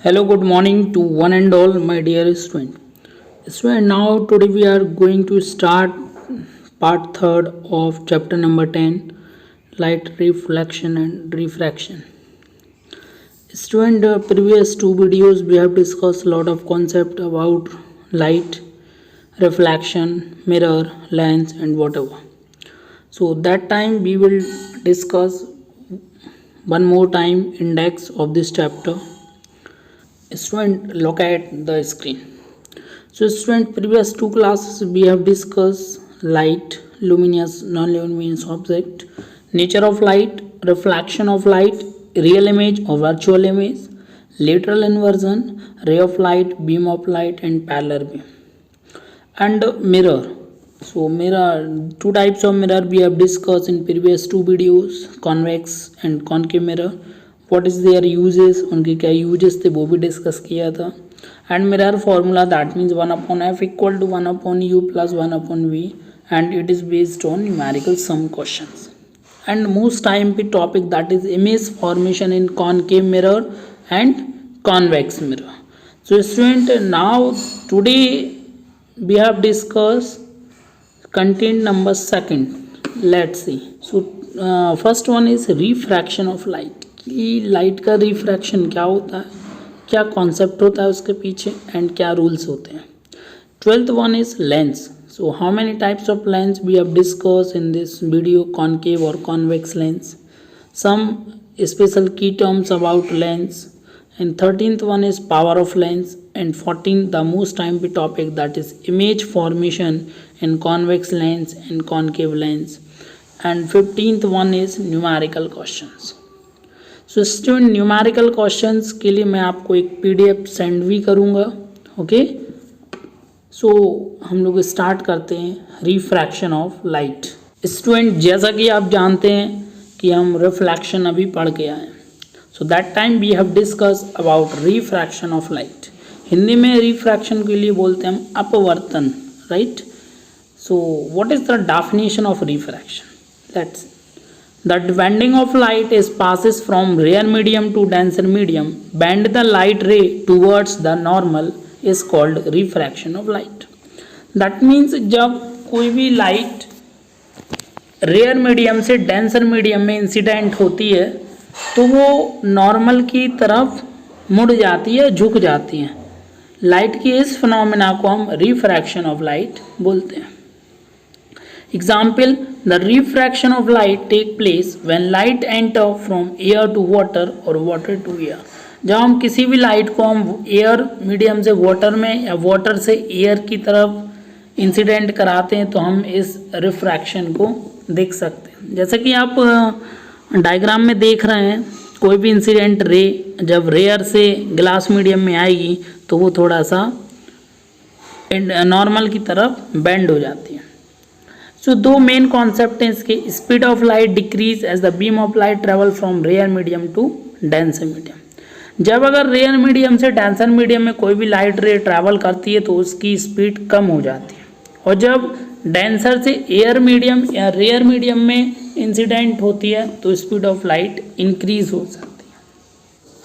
Hello, good morning to one and all, my dear student. Student, now today we are going to start part third of chapter number 10, light reflection and refraction. Student, previous two videos we have discussed a lot of concept about light, reflection, mirror, lens, and whatever. So that time we will discuss one more time index of this chapter. Student, look at the screen. So student, previous two classes we have discussed light, luminous, non-luminous object, nature of light, reflection of light, real image or virtual image, lateral inversion, ray of light, beam of light, and parallel beam. And mirror. So mirror, two types of mirror we have discussed in previous two videos, convex and concave mirror. What is there uses, उनके क्या uses थे वो भी discuss किया था. And mirror formula that means 1/f equal to 1/u plus 1/v and it is based on numerical some questions. And most time पे topic that is image formation in concave mirror and convex mirror. So student, now today we have discuss content number second. Let's see. So first one is refraction of light. कि light का refraction क्या होता है, क्या concept होता है उसके पीछे एंड क्या रूल्स होते हैं. 12th one is lens. So how many types of lens we have discuss in this video, concave और convex lens, some special key terms about lens. And 13th one is power of lens. And 14th the most time पे topic that is image formation in convex lens and concave lens. And 15th one is numerical questions. So student, numerical questions के लिए मैं आपको एक PDF send भी करूँगा. Okay, सो हम लोग स्टार्ट करते हैं रिफ्रैक्शन ऑफ लाइट. स्टूडेंट, जैसा कि आप जानते हैं कि हम रिफ्लेक्शन अभी पढ़ के आए. So that time we have discuss about refraction of light. Hindi में रिफ्रैक्शन के लिए बोलते हैं हम अपवर्तन, right. So what is the definition of refraction? Let's. The bending of light is passes from rare medium to denser medium. Bend the light ray towards the normal is called refraction of light. That means जब कोई भी light rare medium से denser medium में incident होती है तो वो normal की तरफ मुड़ जाती है, झुक जाती है. लाइट की इस फिनोमेना को हम रिफ्रैक्शन ऑफ लाइट बोलते हैं. Example, the refraction of light take place when light enter from air to water or water to air. जब हम किसी भी लाइट को हम एयर मीडियम से वाटर में या वाटर से एयर की तरफ इंसिडेंट कराते हैं तो हम इस रिफ्रैक्शन को देख सकते हैं. जैसा कि आप डायग्राम में देख रहे हैं, कोई भी इंसिडेंट रे जब रेयर से ग्लास मीडियम में आएगी तो वो थोड़ा सा नॉर्मल की तरफ बेंड हो जाती है. सो दो मेन कॉन्सेप्ट हैं इसके. Speed of light decrease as the beam of light travel from rare medium to denser medium. जब अगर रेयर मीडियम से डेंसर मीडियम में कोई भी लाइट रे ट्रैवल करती है तो उसकी स्पीड कम हो जाती है, और जब डेंसर से एयर मीडियम या रेयर मीडियम में इंसिडेंट होती है तो स्पीड ऑफ लाइट इंक्रीज हो जाती है.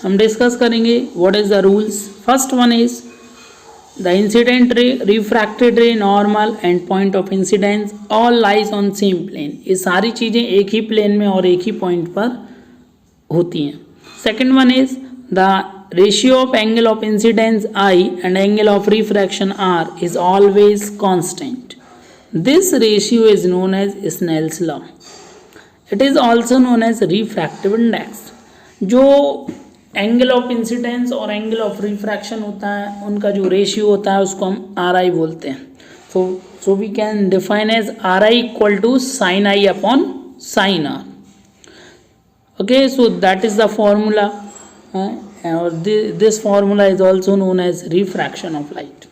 हम डिस्कस करेंगे what is the rules. First one is the incident ray, refracted ray, normal and point of incidence all lies on same plane. ये सारी चीज़ें एक ही प्लेन में और एक ही पॉइंट पर होती हैं. Second one is the ratio of angle of incidence I and angle of refraction R is always constant. This ratio is known as Snell's law. It is also known as refractive index. जो angle of incidence और angle of refraction होता है उनका जो ratio होता है उसको हम आर आई बोलते हैं. So we can define as r i equal to sine i upon sine r. Okay, so that is the formula, और this formula is also known as refraction of light.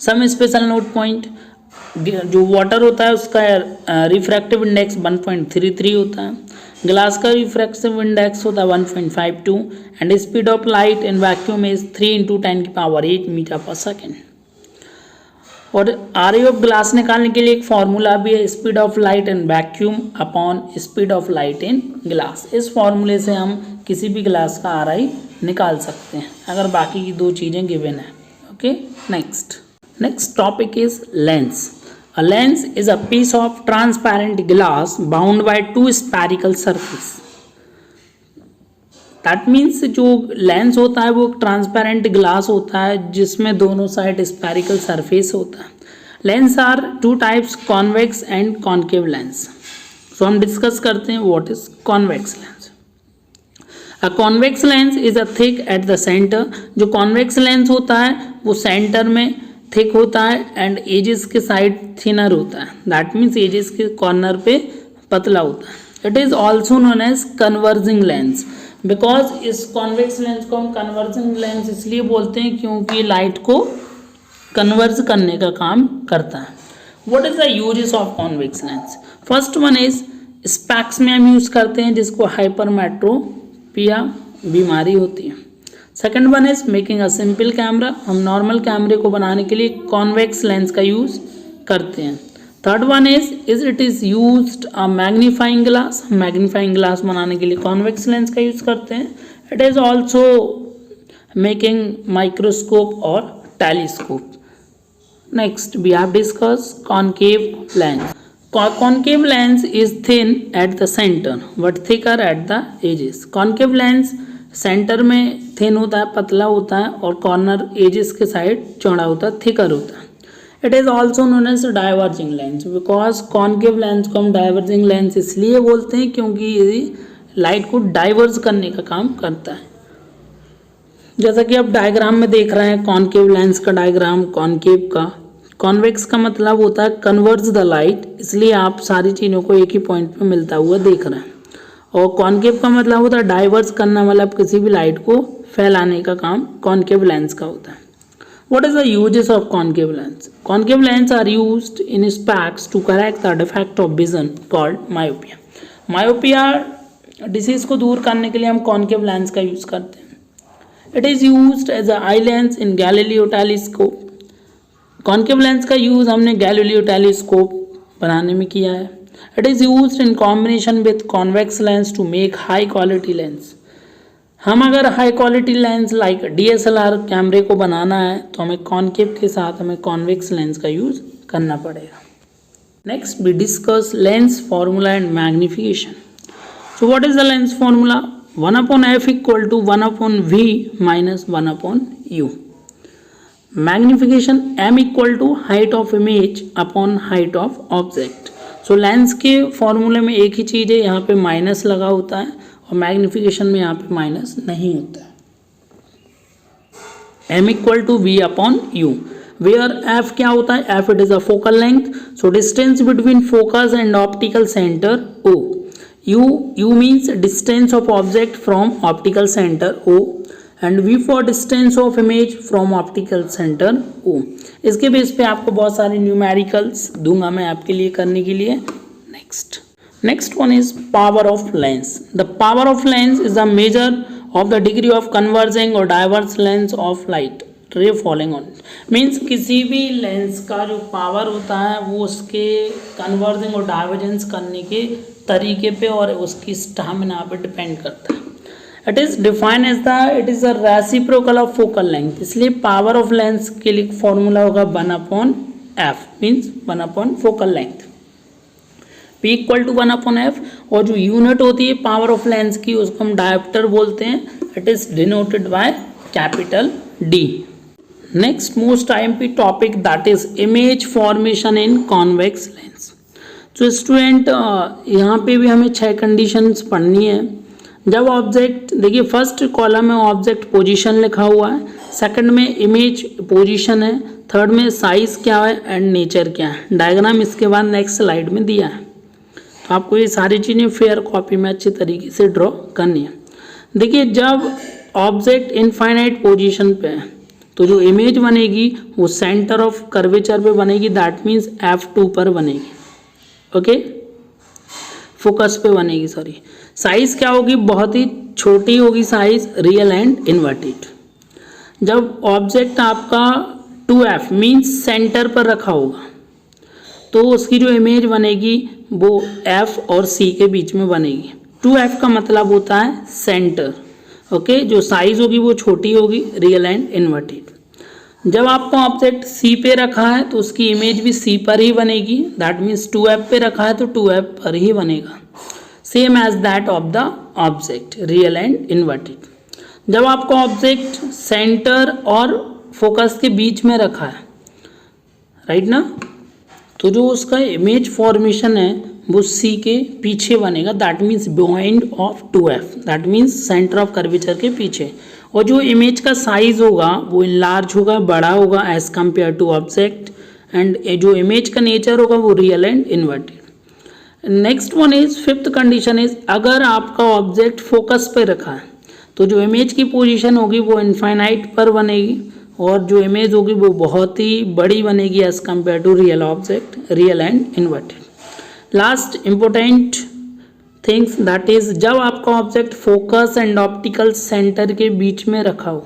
Some special note point, जो water होता है उसका refractive index 1.33 होता है. Glass का refractive index होता है 1.52 and speed of light in vacuum is 3 × 10⁸ metre per second. और आर ऑफ ग्लास निकालने के लिए एक फॉर्मूला भी है, speed of light in vacuum upon speed of light in glass. इस फॉर्मूले से हम किसी भी ग्लास का आर निकाल सकते हैं अगर बाकी की दो चीज़ें गिवन है। Okay, next topic is lens. A lens is a piece of transparent glass bound by two spherical surface. That means जो लेंस होता है वो ट्रांसपेरेंट ग्लास होता है जिसमें दोनों साइड स्फेरिकल सरफेस होता है। Lens are two types, convex and concave lens. So हम डिस्कस करते हैं what is convex lens. A convex lens is a thick at the centre. जो कॉन्वेक्स लेंस होता है वो सेंटर में थिक होता है एंड एजेस के साइड थिनर होता है। दैट मीन्स एजेस के कॉर्नर पे पतला होता है। It is also known as converging lens because इस कॉन्वेक्स लेंस को हम कन्वर्जिंग लेंस इसलिए बोलते हैं क्योंकि लाइट को कन्वर्ज करने का काम करता है। What is the uses of convex lens? First one is specs में हम यूज करते हैं जिसको हाइपरमेट्रोपिया बीमारी होती है। Second one is making a simple camera. हम नॉर्मल कैमरे को बनाने के लिए कॉन्वेक्स लेंस का यूज करते हैं। Third one is it is used a magnifying glass. Magnifying glass बनाने के लिए कॉन्वेक्स लेंस का यूज करते हैं। It is also making microscope और telescope. Next we have discuss concave lens. Concave lens is thin at the centre but thicker at the edges. Concave lens centre में thin होता है, पतला होता है और कॉर्नर एजेस के साइड चौड़ा होता है, थिकर होता है। It is also known as diverging lens because concave lens को हम डाइवर्जिंग लेंस इसलिए बोलते हैं क्योंकि ये लाइट को डाइवर्ज करने का काम करता है। जैसा कि आप डायग्राम में देख रहे हैं कॉनकेव लेंस का डायग्राम, कॉनकेव का। कॉन्वेक्स का मतलब होता है कन्वर्ज द लाइट, इसलिए आप सारी चीज़ों को एक ही पॉइंट पे मिलता हुआ देख रहे हैं। और कॉनकेव का मतलब होता है डाइवर्स करना, मतलब किसी भी लाइट को फैलाने का काम कॉनकेव लेंस का होता है। What is the uses of concave lens? Concave lens are used in specs to correct the defect of vision called myopia. Myopia disease को दूर करने के लिए हम कॉनकेव लेंस का यूज करते हैं। It is used as a eye lens in Galileo telescope. Concave lens का यूज हमने गैलीलियो टेलीस्कोप बनाने में किया है। It is used in combination with convex lens to make high quality lens. हम अगर high quality lens like DSLR कैमरे को बनाना है तो हमें कॉनकेव के साथ हमें कॉन्वेक्स लेंस का यूज करना पड़ेगा। Next we discuss lens formula and magnification. So what is the lens formula? 1/f equal to 1/v minus 1/u। Magnification m equal to height of image upon height of object. So lens के फॉर्मूले में एक ही चीज़ है, यहाँ पे minus लगा होता है और मैग्निफिकेशन में यहाँ पे माइनस नहीं होता है। m equal to v upon u where f क्या होता है? f it is a focal length. So distance between focus and optical centre o। u means distance of object from optical centre o and v for distance of image from optical centre o। इसके base पे आपको बहुत सारे numericals दूंगा मैं आपके लिए करने के लिए। Next one is power of lens. The power of lens is the measure of the degree of converging और diverse lens of light ray falling on. Means किसी भी लेंस का जो पावर होता है वो उसके कन्वर्जिंग और डाइवर्जेंस करने के तरीके पे और उसकी स्टैमिना पे डिपेंड करता है। It is defined as it is a reciprocal of focal length. इसलिए पावर ऑफ लेंस के लिए फॉर्मूला होगा 1/f means 1/ focal length. p equal to 1/f और जो यूनिट होती है पावर ऑफ लेंस की उसको हम डायोप्टर बोलते हैं। It is denoted by capital D। Next most IMP topic that is image formation in convex lens. तो स्टूडेंट यहाँ पे भी हमें 6 कंडीशंस पढ़नी है। जब ऑब्जेक्ट, देखिए फर्स्ट कॉलम में ऑब्जेक्ट पोजीशन लिखा हुआ है, सेकंड में इमेज पोजीशन है, थर्ड में साइज क्या है एंड नेचर क्या है। डायग्राम इसके बाद नेक्स्ट स्लाइड में दिया है, तो आपको ये सारी चीज़ें फेयर कॉपी में अच्छे तरीके से ड्रॉ करनी है। देखिए जब ऑब्जेक्ट इनफाइनाइट पोजीशन पे है तो जो इमेज बनेगी वो सेंटर ऑफ कर्वेचर पे बनेगी, दैट मीन्स F2 पर बनेगी। ओके, फोकस पे बनेगी, सॉरी। साइज क्या होगी? बहुत ही छोटी होगी साइज, रियल एंड इन्वर्टेड। जब ऑब्जेक्ट आपका 2F मीन्स सेंटर पर रखा होगा तो उसकी जो इमेज बनेगी वो F और C के बीच में बनेगी। 2F का मतलब होता है सेंटर ओके, जो साइज होगी वो छोटी होगी, रियल एंड इन्वर्टेड। जब आपका ऑब्जेक्ट सी पे रखा है तो उसकी इमेज भी सी पर ही बनेगी, दैट मीन्स 2F पे रखा है तो 2F पर ही बनेगा, same as that of the object, real and inverted. जब आपका ऑब्जेक्ट सेंटर और फोकस के बीच में रखा है, राइट ना, तो जो उसका इमेज फॉर्मेशन है वो सी के पीछे बनेगा, that means behind of 2F, that means centre of curvature के पीछे। और जो इमेज का साइज होगा वो लार्ज होगा, बड़ा होगा as compare to object, and जो इमेज का नेचर होगा वो real and inverted. Next one is, fifth condition is, अगर आपका ऑब्जेक्ट फोकस पे रखा है तो जो इमेज की पोजीशन होगी वो इनफाइनाइट पर बनेगी, और जो इमेज होगी वो बहुत ही बड़ी बनेगी as compare to real object, real and inverted. Last important things, that is, जब आपका object focus and optical centre के बीच में रखा हो,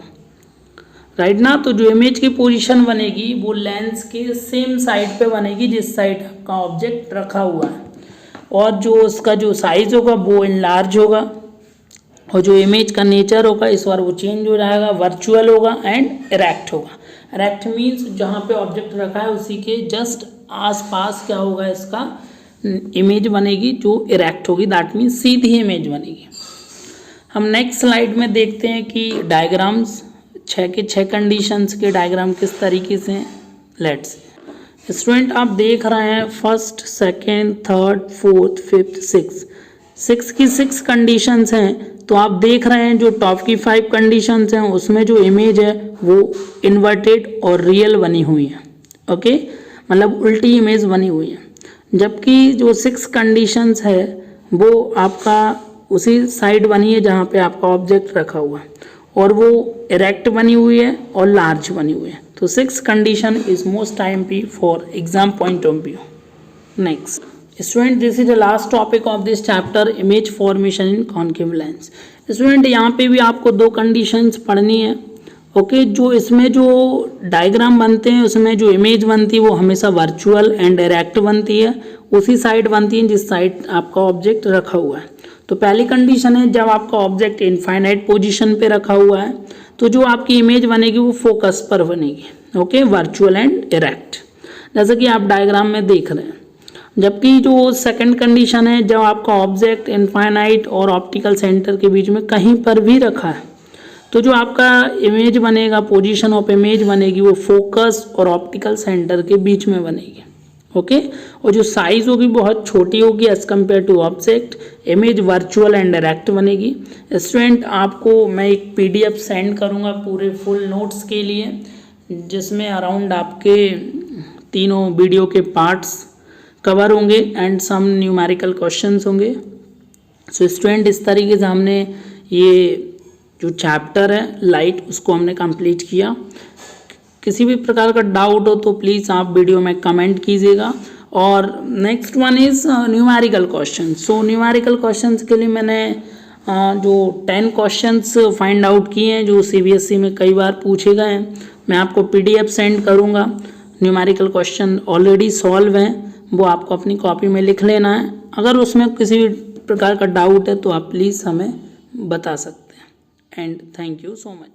राइट ना, तो जो इमेज की पोजीशन बनेगी वो लेंस के सेम साइड पे बनेगी जिस साइड आपका ऑब्जेक्ट रखा हुआ है, और जो उसका जो साइज होगा वो इनलार्ज होगा, और जो इमेज का नेचर होगा इस बार वो चेंज हो जाएगा, वर्चुअल होगा एंड इरेक्ट होगा। इरेक्ट मीन्स जहाँ पे ऑब्जेक्ट रखा है उसी के जस्ट आसपास क्या होगा, इसका इमेज बनेगी जो इरेक्ट होगी, दैट मीन्स सीधी इमेज बनेगी। हम नेक्स्ट स्लाइड में देखते हैं कि डायग्राम्स 6 के 6 कंडीशंस के डायग्राम किस तरीके से हैं। लेट्स स्टूडेंट, आप देख रहे हैं first, second, third, fourth, fifth, six की 6 कंडीशंस हैं। तो आप देख रहे हैं जो टॉप की 5 कंडीशंस हैं उसमें जो इमेज है वो इन्वर्टेड और रियल बनी हुई है, ओके, मतलब उल्टी इमेज बनी हुई है, जबकि जो 6 कंडीशंस है वो आपका उसी साइड बनी है जहाँ पे आपका ऑब्जेक्ट रखा हुआ है, और वो इरेक्ट बनी हुई है और लार्ज बनी हुई है। तो 6 condition is most IMP for exam point of view. Next student, this is the last topic of this chapter, image formation in concave lens. Student, यहाँ पे भी आपको 2 कंडीशंस पढ़नी है, ओके। जो इसमें जो डायग्राम बनते हैं उसमें जो इमेज बनती है वो हमेशा वर्चुअल एंड डायरेक्ट बनती है, उसी साइड बनती है जिस साइड आपका ऑब्जेक्ट रखा हुआ है। तो पहली कंडीशन है, जब आपका ऑब्जेक्ट इनफाइनाइट पोजीशन पे रखा हुआ है तो जो आपकी इमेज बनेगी वो फोकस पर बनेगी, ओके, वर्चुअल एंड डायरेक्ट, जैसे कि आप डायग्राम में देख रहे हैं। जबकि जो सेकंड कंडीशन है, जब आपका ऑब्जेक्ट इनफाइनाइट और ऑप्टिकल सेंटर के बीच में कहीं पर भी रखा है तो जो आपका इमेज बनेगा, पोजीशन ऑफ इमेज बनेगी वो फोकस और ऑप्टिकल सेंटर के बीच में बनेगी, ओके। और जो साइज होगी बहुत छोटी होगी as compare to object, image virtual and direct बनेगी। स्टूडेंट, आपको मैं एक PDF सेंड करूँगा पूरे फुल नोट्स के लिए, जिसमें अराउंड आपके तीनों वीडियो के पार्ट्स कवर होंगे एंड सम न्यूमेरिकल क्वेश्चंस होंगे। सो स्टूडेंट, इस तरीके से हमने ये जो चैप्टर है लाइट उसको हमने कंप्लीट किया। किसी भी प्रकार का डाउट हो तो प्लीज़ आप वीडियो में कमेंट कीजिएगा। और next one is numerical question. So numerical questions के लिए मैंने जो 10 क्वेश्चंस फाइंड आउट किए हैं जो CBSE में कई बार पूछे गए हैं, मैं आपको PDF सेंड करूँगा। न्यूमेरिकल क्वेश्चन ऑलरेडी सॉल्व हैं, वो आपको अपनी कॉपी में लिख लेना है। अगर उसमें किसी भी प्रकार का डाउट है तो आप प्लीज़ हमें बता सकते हैं। And thank you so much.